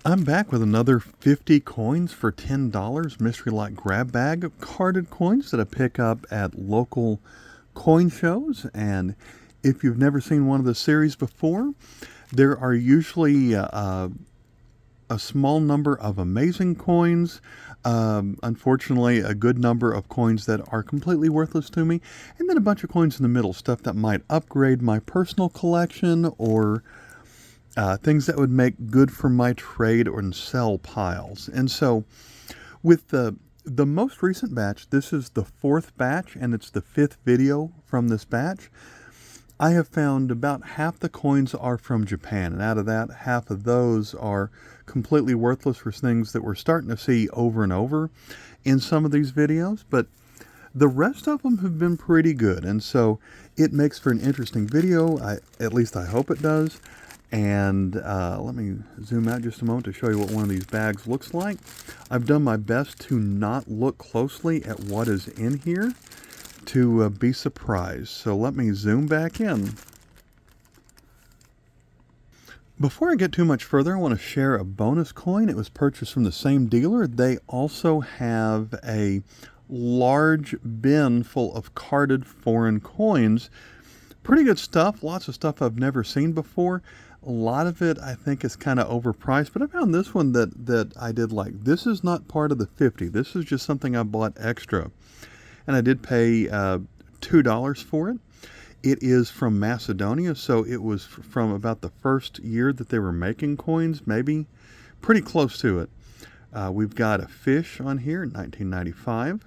I'm back with another 50 coins for $10 mystery lot grab bag of carded coins that I pick up at local coin shows. And if you've never seen one of the series before, there are usually a small number of amazing coins. Unfortunately, a good number of coins that are completely worthless to me, and then a bunch of coins in the middle, stuff that might upgrade my personal collection or things that would make good for my trade or sell piles. And so with the most recent batch, this is the fourth batch and it's the fifth video from this batch. I have found about half the coins are from Japan, and out of that, half of those are completely worthless for things that we're starting to see over and over in some of these videos, but the rest of them have been pretty good, and so it makes for an interesting video. At least I hope it does. And let me zoom out just a moment to show you what one of these bags looks like. I've done my best to not look closely at what is in here to be surprised. So let me zoom back in. Before I get too much further, I want to share a bonus coin. It was purchased from the same dealer. They also have a large bin full of carded foreign coins. Pretty good stuff. Lots of stuff I've never seen before. A lot of it I think is kind of overpriced, but I found this one that I did like. This is not part of the 50. This is just something I bought extra. And I did pay $2 for it. It is from Macedonia, so it was from about the first year that they were making coins, maybe pretty close to it. We've got a fish on here, 1995.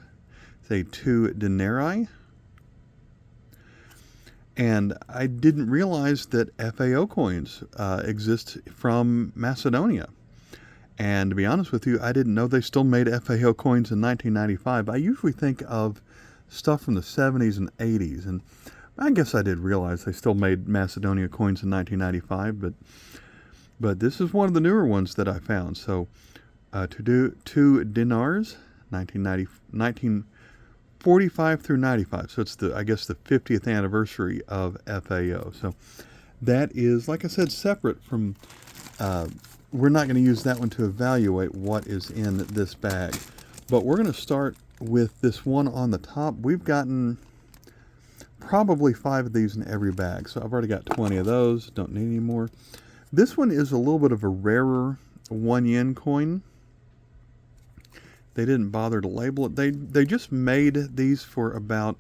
It's a 2 denarii. And I didn't realize that FAO coins exist from Macedonia. And to be honest with you, I didn't know they still made FAO coins in 1995. I usually think of stuff from the 70s and 80s. And I guess I did realize they still made Macedonia coins in 1995. But this is one of the newer ones that I found. So 2 dinars, 1945 through 95. So it's I guess the 50th anniversary of FAO. So that is, like I said, separate from, we're not going to use that one to evaluate what is in this bag. But we're going to start with this one on the top. We've gotten probably 5 of these in every bag. So I've already got 20 of those. Don't need any more. This one is a little bit of a rarer 1 yen coin. They didn't bother to label it. They just made these for about,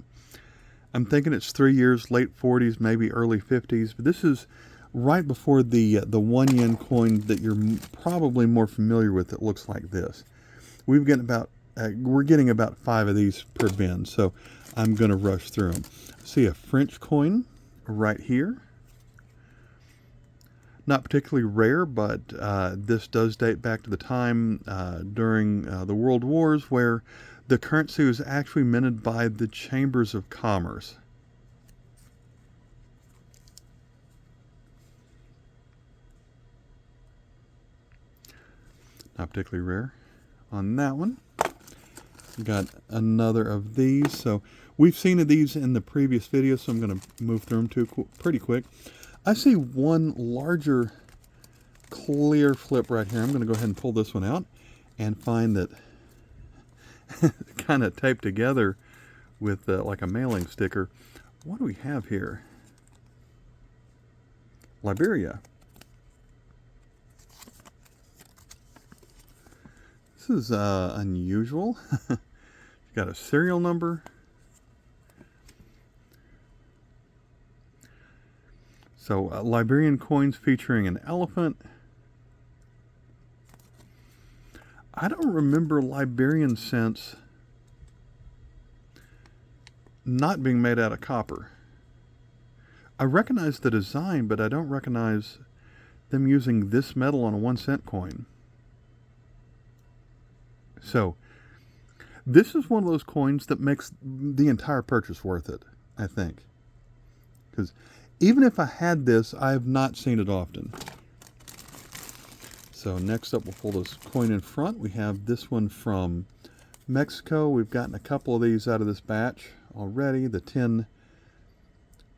I'm thinking it's 3 years, late 40s, maybe early 50s. But this is right before the 1 yen coin that you're probably more familiar with that looks like this. We're getting about 5 of these per bin, so I'm going to rush through them. See a French coin right here. Not particularly rare, but this does date back to the time during the World Wars where the currency was actually minted by the Chambers of Commerce. Not particularly rare on that one. Got another of these. So we've seen these in the previous video, so I'm going to move through them pretty quick. I see one larger clear flip right here. I'm going to go ahead and pull this one out and find that kind of taped together with like a mailing sticker. What do we have here? Liberia. This is unusual. Got a serial number. So Liberian coins featuring an elephant. I don't remember Liberian cents not being made out of copper. I recognize the design, but I don't recognize them using this metal on a 1 cent coin. So this is one of those coins that makes the entire purchase worth it, I think. Because even if I had this, I have not seen it often. So next up, we'll pull this coin in front. We have this one from Mexico. We've gotten a couple of these out of this batch already. The 10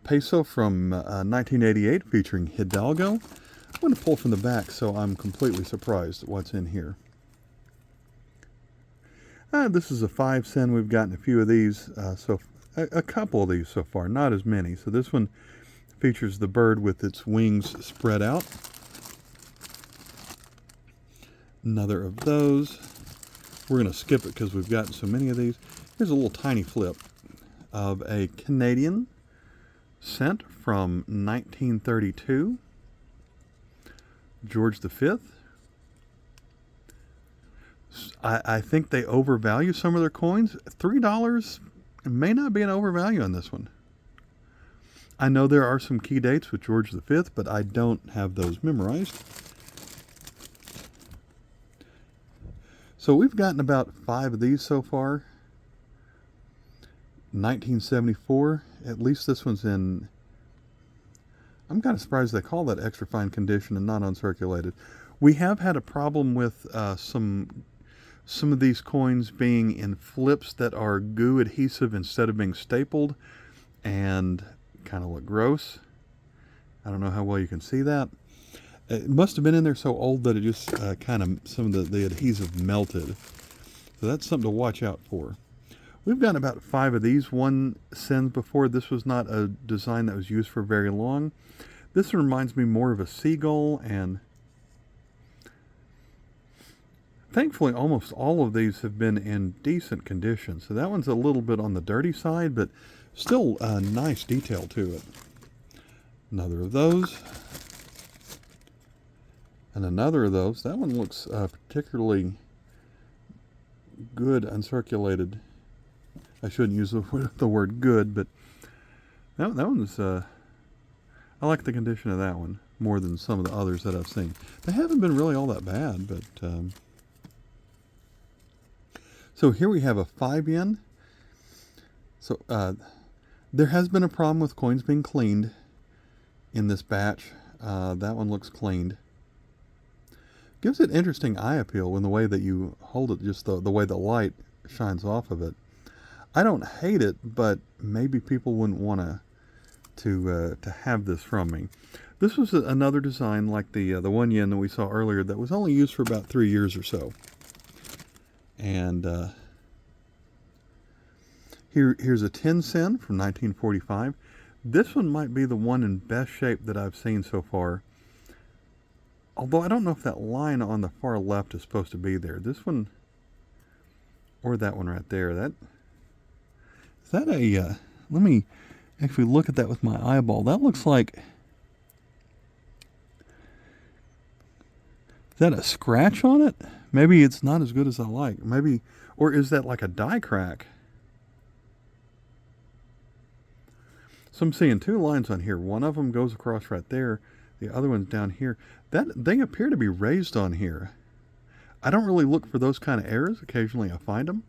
peso from 1988 featuring Hidalgo. I'm going to pull from the back, so I'm completely surprised at what's in here. This is a 5 cent. We've gotten a few of these, a couple of these so far, not as many. So this one features the bird with its wings spread out. Another of those. We're going to skip it because we've gotten so many of these. Here's a little tiny flip of a Canadian cent from 1932. George V. I think they overvalue some of their coins. $3 may not be an overvalue on this one. I know there are some key dates with George V, but I don't have those memorized. So we've gotten about 5 of these so far. 1974, at least this one's in, I'm kind of surprised they call that extra fine condition and not uncirculated. We have had a problem with some of these coins being in flips that are goo adhesive instead of being stapled and kind of look gross. I don't know how well you can see that. It must have been in there so old that it just kind of, some of the adhesive melted. So that's something to watch out for. We've gotten about 5 of these. One sends before. This was not a design that was used for very long. This one reminds me more of a seagull, and thankfully almost all of these have been in decent condition. So that one's a little bit on the dirty side, but still a nice detail to it. Another of those. And another of those. That one looks particularly good uncirculated. I shouldn't use the word good, but that one's, I like the condition of that one more than some of the others that I've seen. They haven't been really all that bad, but, so here we have a 5 yen. So, there has been a problem with coins being cleaned in this batch. That one looks cleaned. Gives it interesting eye appeal in the way that you hold it, just the way the light shines off of it. I don't hate it, but maybe people wouldn't want to have this from me. This was another design like the 1 yen that we saw earlier that was only used for about 3 years or so. And here's a 10 cent from 1945. This one might be the one in best shape that I've seen so far. Although I don't know if that line on the far left is supposed to be there. This one, or that one right there. Is that a, let me actually look at that with my eyeball. That looks like, is that a scratch on it? Maybe it's not as good as I like. Maybe, or is that like a die crack? So I'm seeing 2 lines on here. One of them goes across right there. The other one's down here. They appear to be raised on here. I don't really look for those kind of errors. Occasionally I find them.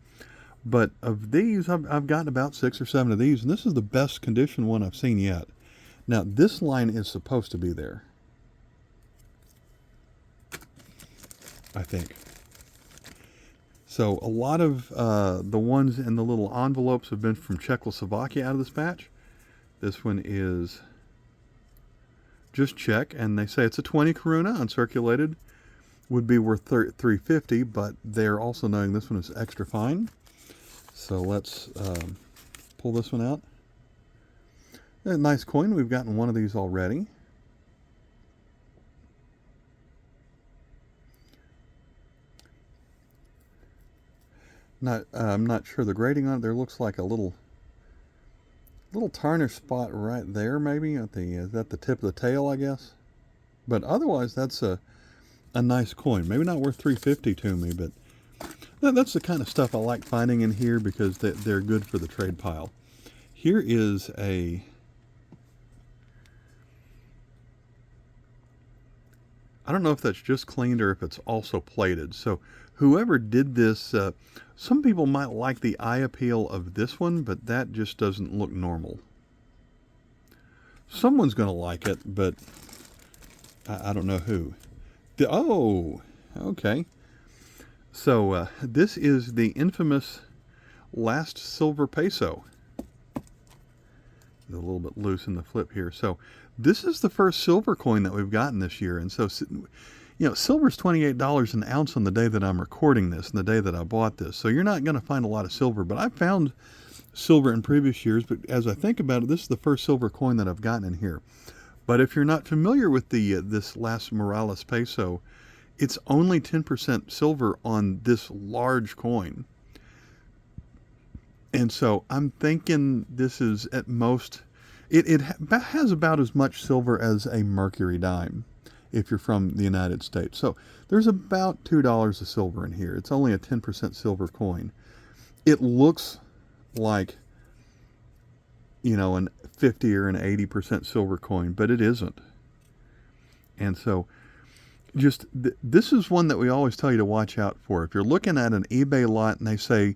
But of these, I've gotten about 6 or 7 of these, and this is the best condition one I've seen yet. Now, this line is supposed to be there, I think. So a lot of the ones in the little envelopes have been from Czechoslovakia out of this batch. This one is just Czech, and they say it's a 20 koruna, uncirculated, would be worth $3.50, but they're also knowing this one is extra fine. So let's pull this one out. A nice coin. We've gotten one of these already. I'm not sure the grading on it. There looks like a little tarnish spot right there, maybe at the, is that the tip of the tail, I guess? But otherwise, that's a nice coin. Maybe not worth $3.50 to me, but that's the kind of stuff I like finding in here because they're good for the trade pile. Here is a, I don't know if that's just cleaned or if it's also plated. So whoever did this, some people might like the eye appeal of this one, but that just doesn't look normal. Someone's going to like it, but I don't know who. Oh, okay. So this is the infamous last silver peso. a little bit loose in the flip here. So this is the first silver coin that we've gotten this year. And so, you know, silver's $28 an ounce on the day that I'm recording this and the day that I bought this. So you're not going to find a lot of silver, but I've found silver in previous years. But as I think about it, this is the first silver coin that I've gotten in here. But if you're not familiar with the this Las Morales peso, it's only 10% silver on this large coin. And so I'm thinking this is at most, it has about as much silver as a mercury dime if you're from the United States. So there's about $2 of silver in here. It's only a 10% silver coin. It looks like, you know, an 50 or an 80% silver coin, but it isn't. And so just this is one that we always tell you to watch out for. If you're looking at an eBay lot and they say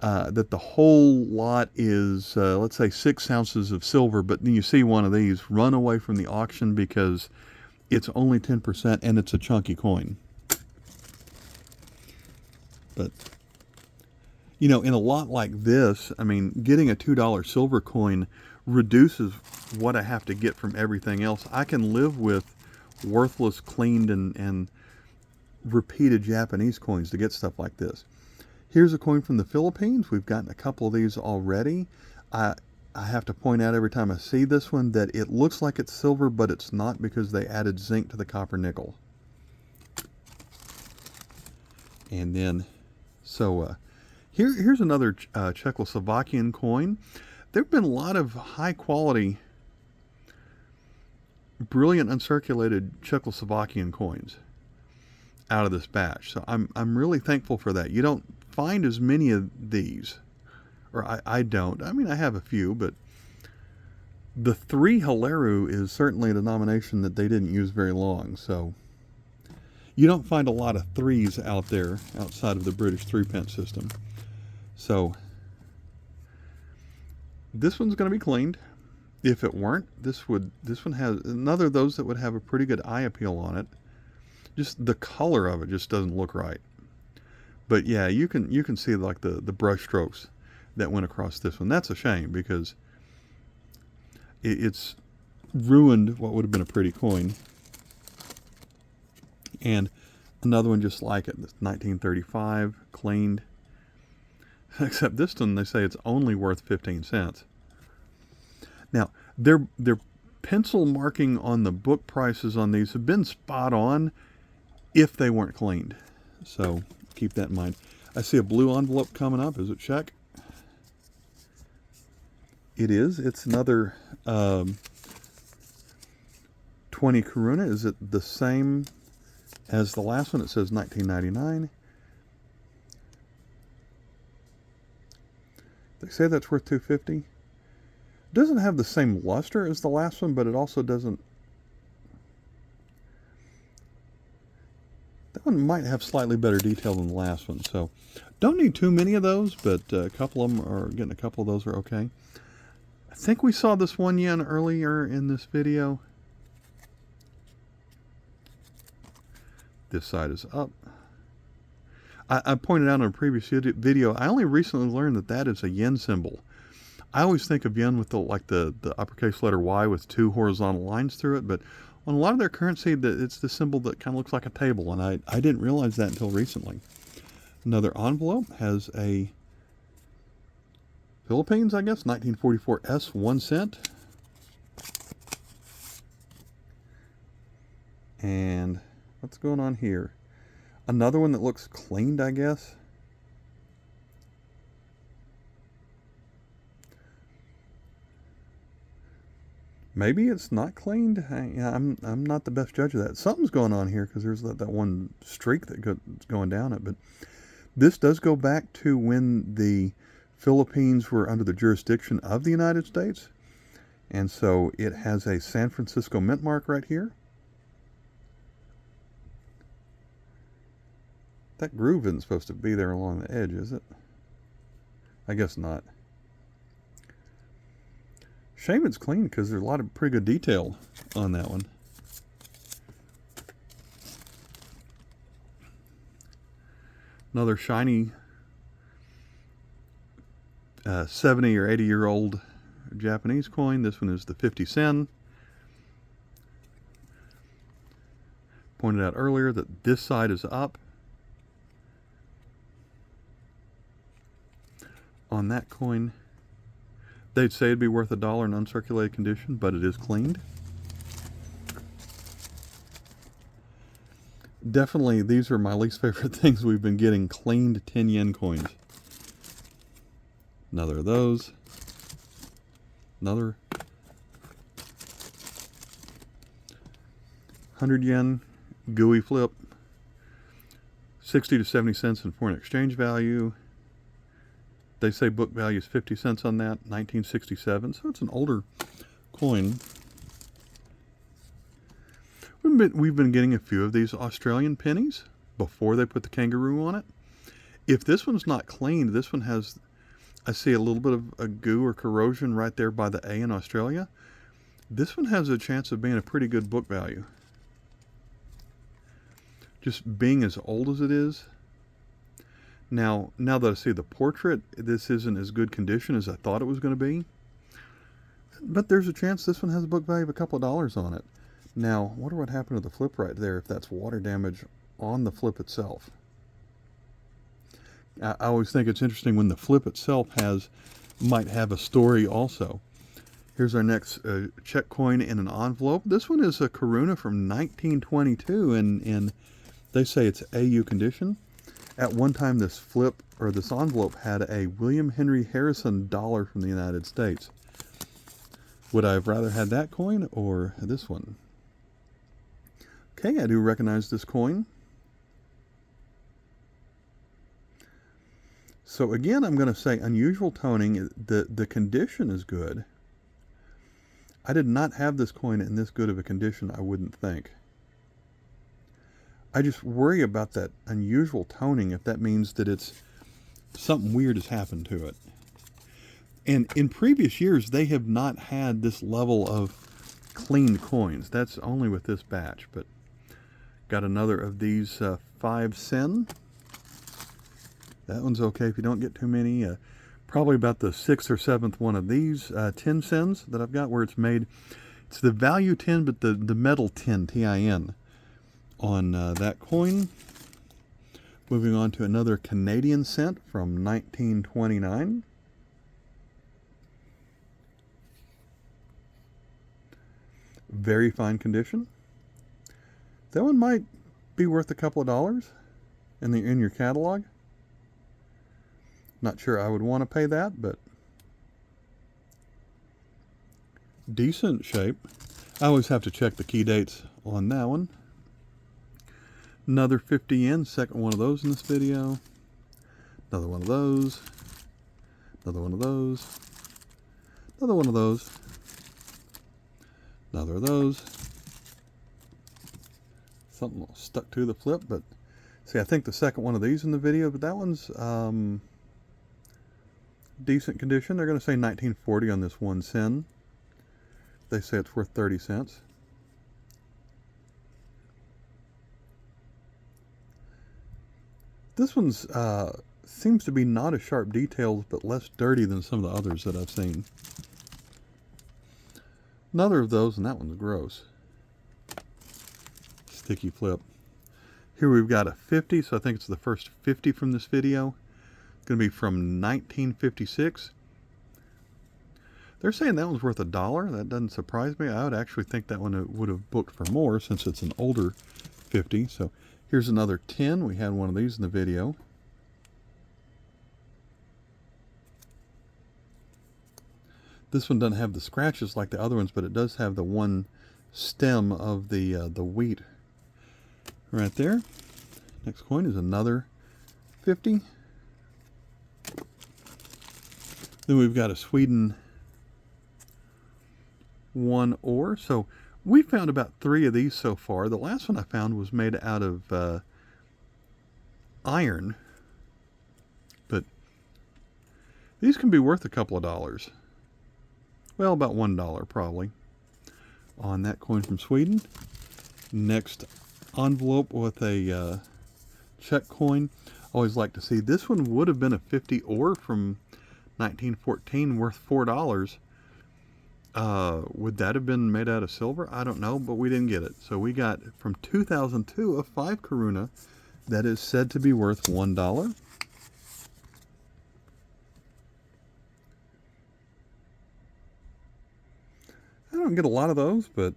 that the whole lot is, let's say, 6 ounces of silver, but then you see one of these, run away from the auction because it's only 10% and it's a chunky coin. But, you know, in a lot like this, I mean, getting a $2 silver coin reduces what I have to get from everything else. I can live with worthless, cleaned, and repeated Japanese coins to get stuff like this. Here's a coin from the Philippines. We've gotten a couple of these already. I have to point out every time I see this one that it looks like it's silver, but it's not because they added zinc to the copper nickel. And then, so here's another Czechoslovakian coin. There have been a lot of high quality, brilliant uncirculated Czechoslovakian coins out of this batch. So I'm really thankful for that. You don't find as many of these, or I don't. I mean, I have a few, but the 3 Hilaru is certainly a denomination that they didn't use very long. So you don't find a lot of 3s out there outside of the British 3-pence system. So this one's going to be cleaned. If it weren't, this one has another of those that would have a pretty good eye appeal on it. Just the color of it just doesn't look right. But yeah, you can see like the brush strokes that went across this one. That's a shame because it's ruined what would have been a pretty coin. And another one just like it, 1935, cleaned. Except this one, they say it's only worth 15 cents. Now, their pencil marking on the book prices on these have been spot on if they weren't cleaned. So keep that in mind. I see a blue envelope coming up. Is it Czech? It is. It's another 20 koruna. Is it the same as the last one? It says 1999. They say that's worth 250. It doesn't have the same luster as the last one, but it also doesn't. That one might have slightly better detail than the last one, so don't need too many of those, but a couple of them are getting a couple of those are okay. I think we saw this 1 yen earlier in this video. This side is up. I pointed out in a previous video, I only recently learned that that is a yen symbol. I always think of yen with the uppercase letter Y with 2 horizontal lines through it, but on a lot of their currency, it's the symbol that kind of looks like a table, and I didn't realize that until recently. Another envelope has a Philippines, I guess, 1944 S, 1 cent. And what's going on here? Another one that looks cleaned, I guess. Maybe it's not cleaned. I'm not the best judge of that. Something's going on here because there's that one streak that's going down it. But this does go back to when the Philippines were under the jurisdiction of the United States. And so it has a San Francisco mint mark right here. That groove isn't supposed to be there along the edge, is it? I guess not. Shame it's clean because there's a lot of pretty good detail on that one. Another shiny 70 or 80-year-old Japanese coin. This one is the 50 sen. Pointed out earlier that this side is up. On that coin, they'd say it'd be worth $1 in uncirculated condition, but it is cleaned. Definitely, these are my least favorite things we've been getting, cleaned 10 yen coins. Another of those. Another 100 yen gooey flip. 60 to 70 cents in foreign exchange value. They say book value is 50 cents on that, 1967, so it's an older coin. We've been getting a few of these Australian pennies before they put the kangaroo on it. If this one's not cleaned, this one has, I see a little bit of a goo or corrosion right there by the A in Australia. This one has a chance of being a pretty good book value. Just being as old as it is. Now that I see the portrait, this isn't as good condition as I thought it was going to be. But there's a chance this one has a book value of a couple of dollars on it. Now, I wonder what happened to the flip right there, if that's water damage on the flip itself. I always think it's interesting when the flip itself might have a story also. Here's our next Czech coin in an envelope. This one is a Koruna from 1922, and they say it's AU condition. At one time, this flip, or this envelope, had a William Henry Harrison dollar from the United States. Would I have rather had that coin or this one? Okay, I do recognize this coin. So again, I'm going to say unusual toning. The condition is good. I did not have this coin in this good of a condition, I wouldn't think. I just worry about that unusual toning, if that means that it's something weird has happened to it. And in previous years, they have not had this level of cleaned coins. That's only with this batch, but got another of these 5 sen. That one's okay if you don't get too many. Probably about the 6th or 7th one of these 10 sens that I've got, where it's made. It's the value 10, but the metal 10, TIN, on that coin. Moving on to another Canadian cent from 1929. Very fine condition. That one might be worth a couple of dollars in your catalog. Not sure I would want to pay that, but decent shape. I always have to check the key dates on that one. Another 50 yen, second one of those in this video. Another one of those. Another one of those. Another one of those. Another of those. Something stuck to the flip, but see, I think the second one of these in the video, but that one's decent condition. They're going to say 1940 on this 1 sen. They say it's worth 30 cents. This one's seems to be not as sharp details, but less dirty than some of the others that I've seen. Another of those, and that one's gross. Sticky flip. Here we've got a 50, so I think it's the first 50 from this video. It's going to be from 1956. They're saying that one's worth $1. That doesn't surprise me. I would actually think that one would have booked for more since it's an older 50. So here's another 10. We had one of these in the video. This one doesn't have the scratches like the other ones, but it does have the one stem of the wheat right there. Next coin is another 50. Then we've got a Sweden 1 ore. So we found about 3 of these so far. The last one I found was made out of iron, but these can be worth a couple of dollars. Well, about $1 probably on that coin from Sweden. Next envelope with a Czech coin. Always like to see. This one would have been a 50 ore from 1914, worth $4. Would that have been made out of silver? I don't know, but we didn't get it. So we got from 2002 a 5 koruna that is said to be worth $1. I don't get a lot of those, but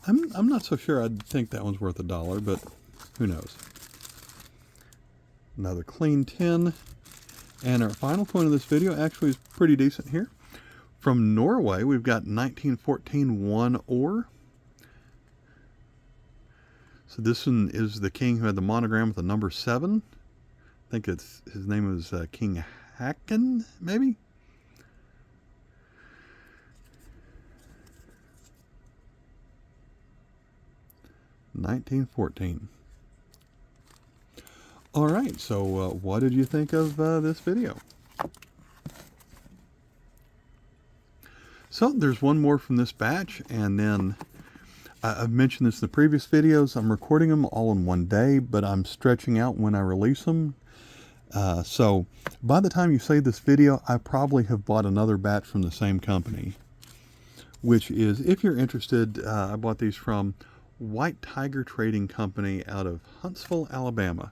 I'm not so sure I'd think that one's worth $1, but who knows. Another clean tin. And our final coin of this video actually is pretty decent here. From Norway, we've got 1914 1 ore. So this one is the king who had the monogram with the number 7. I think his name was King Haakon, maybe? $1914. All right, so what did you think of this video? So there's one more from this batch, and then I've mentioned this in the previous videos. I'm recording them all in one day, but I'm stretching out when I release them. So by the time you see this video, I probably have bought another batch from the same company, which is, if you're interested, I bought these from White Tiger Trading Company out of Huntsville, Alabama.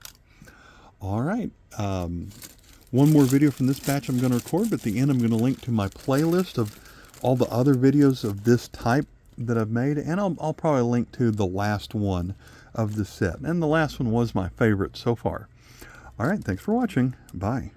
All right, one more video from this batch I'm going to record, but at the end I'm going to link to my playlist of all the other videos of this type that I've made, and I'll probably link to the last one of the set. And the last one was my favorite so far. All right, thanks for watching. Bye.